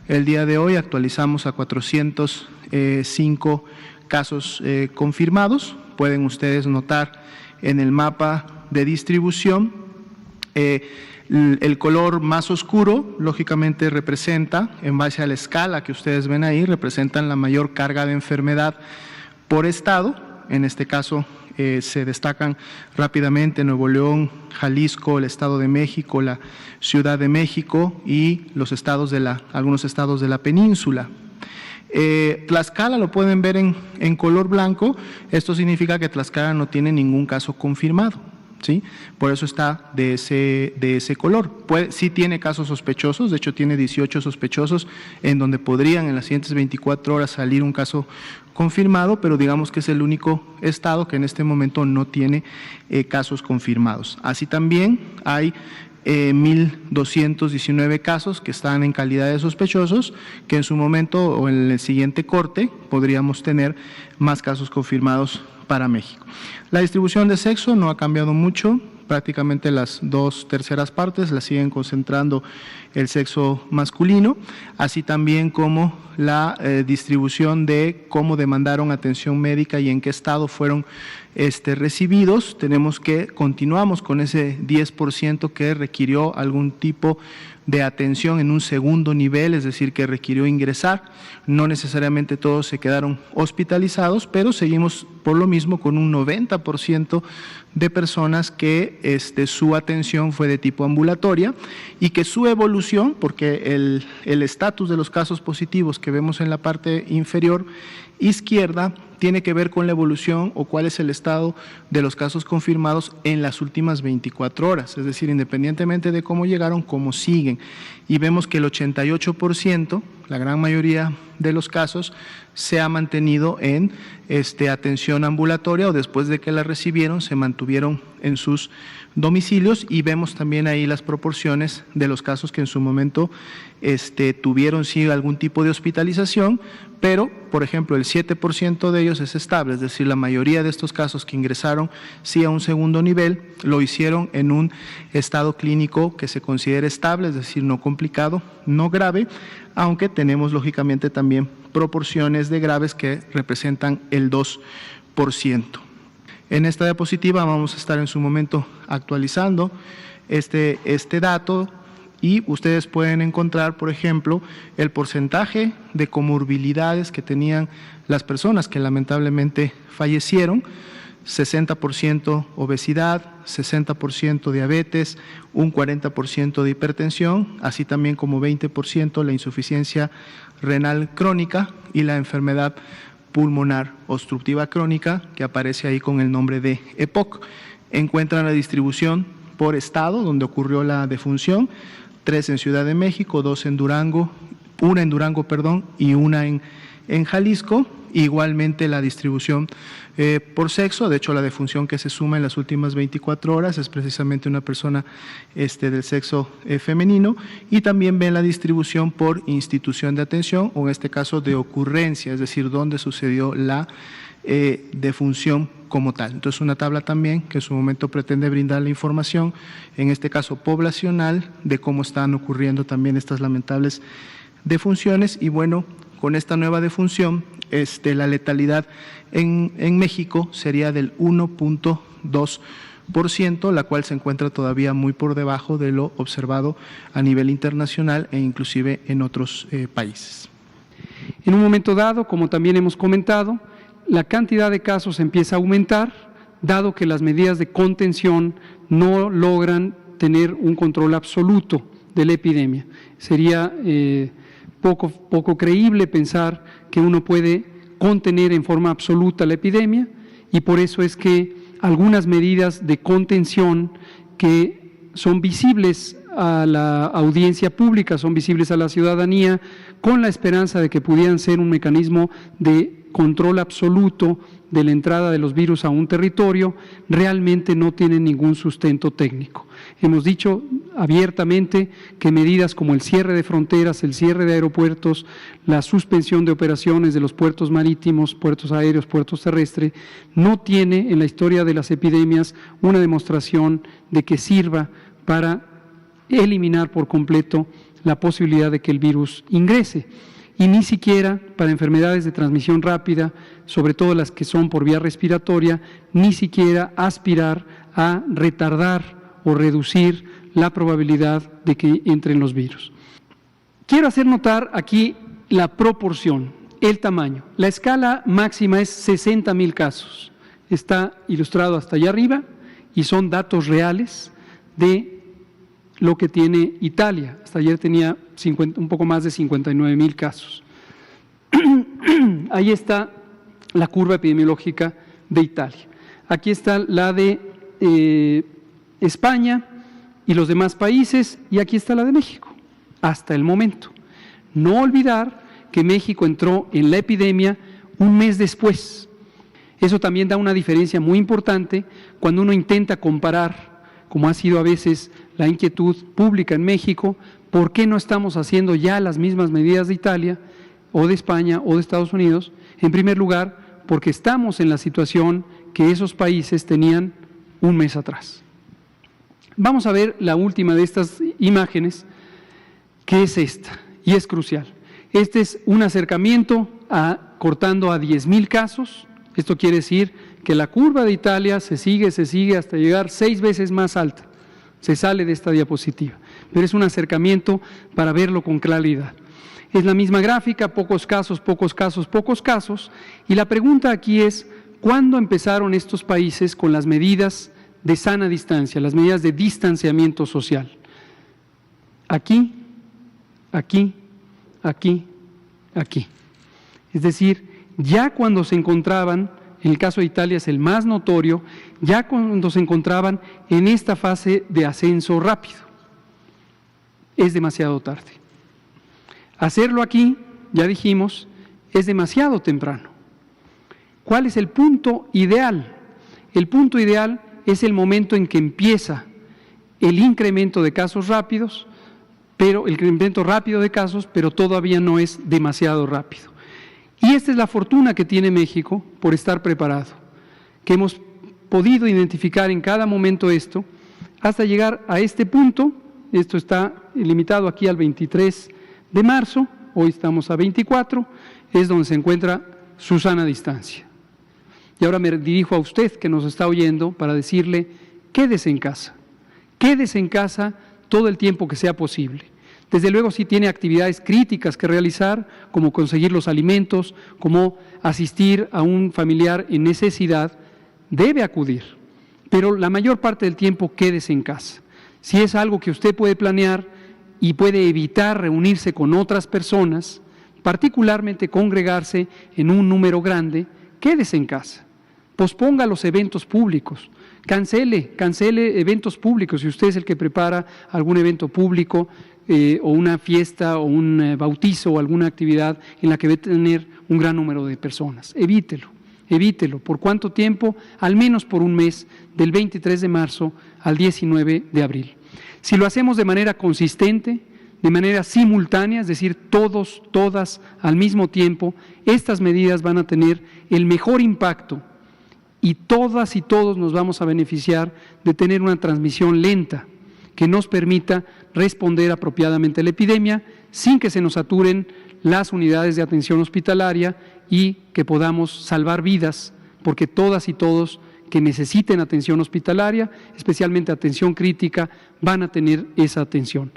El día de hoy actualizamos a 405 casos confirmados. Pueden ustedes notar en el mapa de distribución el color más oscuro, lógicamente representa, en base a la escala que ustedes ven ahí, representan la mayor carga de enfermedad por estado. En este caso se destacan rápidamente Nuevo León, Jalisco, el Estado de México, la Ciudad de México y los estados algunos estados de la península. Tlaxcala lo pueden ver en color blanco. Esto significa que Tlaxcala no tiene ningún caso confirmado, ¿sí? Por eso está de ese color. Sí tiene casos sospechosos, de hecho tiene 18 sospechosos en donde podrían en las siguientes 24 horas salir un caso confirmado, pero digamos que es el único estado que en este momento no tiene casos confirmados. Así también hay 1.219 casos que están en calidad de sospechosos, que en su momento o en el siguiente corte podríamos tener más casos confirmados para México. La distribución de sexo no ha cambiado mucho, prácticamente las 2/3 partes las siguen concentrando el sexo masculino, así también como la distribución de cómo demandaron atención médica y en qué estado fueron recibidos. Continuamos con ese 10% que requirió algún tipo de atención en un segundo nivel, es decir, que requirió ingresar. No necesariamente todos se quedaron hospitalizados, pero seguimos por lo mismo con un 90% de personas que su atención fue de tipo ambulatoria y que su evolución, porque el estatus de los casos positivos que vemos en la parte inferior izquierda tiene que ver con la evolución o cuál es el estado de los casos confirmados en las últimas 24 horas, es decir, independientemente de cómo llegaron, cómo siguen. Y vemos que el 88%, la gran mayoría de los casos, se ha mantenido en atención ambulatoria o después de que la recibieron se mantuvieron en sus domicilios, y vemos también ahí las proporciones de los casos que en su momento tuvieron sí algún tipo de hospitalización, pero por ejemplo el 7% de ellos es estable, es decir, la mayoría de estos casos que ingresaron sí a un segundo nivel lo hicieron en un estado clínico que se considera estable, es decir, no complicado, no grave, aunque tenemos lógicamente también proporciones de graves que representan el 2%. En esta diapositiva vamos a estar en su momento actualizando este dato, y ustedes pueden encontrar, por ejemplo, el porcentaje de comorbilidades que tenían las personas que lamentablemente fallecieron: 60% obesidad, 60% diabetes, un 40% de hipertensión, así también como 20% la insuficiencia renal crónica y la enfermedad pulmonar obstructiva crónica, que aparece ahí con el nombre de EPOC. Encuentran la distribución por estado donde ocurrió la defunción: 3 en Ciudad de México, 2 en Durango, una en Durango, y una en Jalisco. Igualmente la distribución por sexo. De hecho, la defunción que se suma en las últimas 24 horas es precisamente una persona del sexo femenino, y también ven la distribución por institución de atención, o en este caso de ocurrencia, es decir, dónde sucedió la defunción como tal. Entonces, una tabla también que en su momento pretende brindar la información, en este caso poblacional, de cómo están ocurriendo también estas lamentables defunciones. Y bueno, con esta nueva defunción, la letalidad en México sería del 1.2%, la cual se encuentra todavía muy por debajo de lo observado a nivel internacional e inclusive en otros países. En un momento dado, como también hemos comentado, la cantidad de casos empieza a aumentar, dado que las medidas de contención no logran tener un control absoluto de la epidemia. Sería poco creíble pensar que uno puede contener en forma absoluta la epidemia, y por eso es que algunas medidas de contención que son visibles a la audiencia pública, son visibles a la ciudadanía, con la esperanza de que pudieran ser un mecanismo de control absoluto de la entrada de los virus a un territorio, realmente no tienen ningún sustento técnico. Hemos dicho abiertamente que medidas como el cierre de fronteras, el cierre de aeropuertos, la suspensión de operaciones de los puertos marítimos, puertos aéreos, puertos terrestres, no tiene en la historia de las epidemias una demostración de que sirva para eliminar por completo la posibilidad de que el virus ingrese. Y ni siquiera para enfermedades de transmisión rápida, sobre todo las que son por vía respiratoria, ni siquiera aspirar a retardar o reducir la probabilidad de que entren los virus. Quiero hacer notar aquí la proporción, el tamaño. La escala máxima es 60,000 casos. Está ilustrado hasta allá arriba y son datos reales de lo que tiene Italia. Hasta ayer tenía un poco más de 59,000 casos. Ahí está la curva epidemiológica de Italia. Aquí está la de España y los demás países, y aquí está la de México, hasta el momento. No olvidar que México entró en la epidemia un mes después. Eso también da una diferencia muy importante cuando uno intenta comparar, como ha sido a veces la inquietud pública en México, ¿por qué no estamos haciendo ya las mismas medidas de Italia o de España o de Estados Unidos? En primer lugar, porque estamos en la situación que esos países tenían un mes atrás. Vamos a ver la última de estas imágenes, que es esta, y es crucial. Este es un acercamiento cortando a 10,000 casos. Esto quiere decir que la curva de Italia se sigue hasta llegar 6 veces más alta. Se sale de esta diapositiva, pero es un acercamiento para verlo con claridad. Es la misma gráfica, pocos casos, y la pregunta aquí es, ¿cuándo empezaron estos países con las medidas de sana distancia, las medidas de distanciamiento social? Aquí, aquí, aquí, aquí. Es decir, ya cuando se encontraban, en el caso de Italia es el más notorio, ya cuando se encontraban en esta fase de ascenso rápido. Es demasiado tarde. Hacerlo aquí, ya dijimos, es demasiado temprano. ¿Cuál es el punto ideal? El punto ideal es el momento en que empieza el incremento de casos rápidos, pero el incremento rápido de casos, pero todavía no es demasiado rápido. Y esta es la fortuna que tiene México por estar preparado, que hemos podido identificar en cada momento esto, hasta llegar a este punto. Esto está limitado aquí al 23 de marzo, hoy estamos a 24, es donde se encuentra su sana distancia. Y ahora me dirijo a usted que nos está oyendo para decirle, quédese en casa todo el tiempo que sea posible. Desde luego sí tiene actividades críticas que realizar, como conseguir los alimentos, como asistir a un familiar en necesidad, debe acudir, pero la mayor parte del tiempo quédese en casa. Si es algo que usted puede planear y puede evitar reunirse con otras personas, particularmente congregarse en un número grande, quédese en casa. Posponga los eventos públicos, cancele eventos públicos. Si usted es el que prepara algún evento público, o una fiesta o un bautizo o alguna actividad en la que va a tener un gran número de personas. Evítelo. ¿Por cuánto tiempo? Al menos por un mes, del 23 de marzo al 19 de abril. Si lo hacemos de manera consistente, de manera simultánea, es decir, todas al mismo tiempo, estas medidas van a tener el mejor impacto y todas y todos nos vamos a beneficiar de tener una transmisión lenta que nos permita responder apropiadamente a la epidemia sin que se nos saturen las unidades de atención hospitalaria y que podamos salvar vidas, porque todas y todos que necesiten atención hospitalaria, especialmente atención crítica, van a tener esa atención.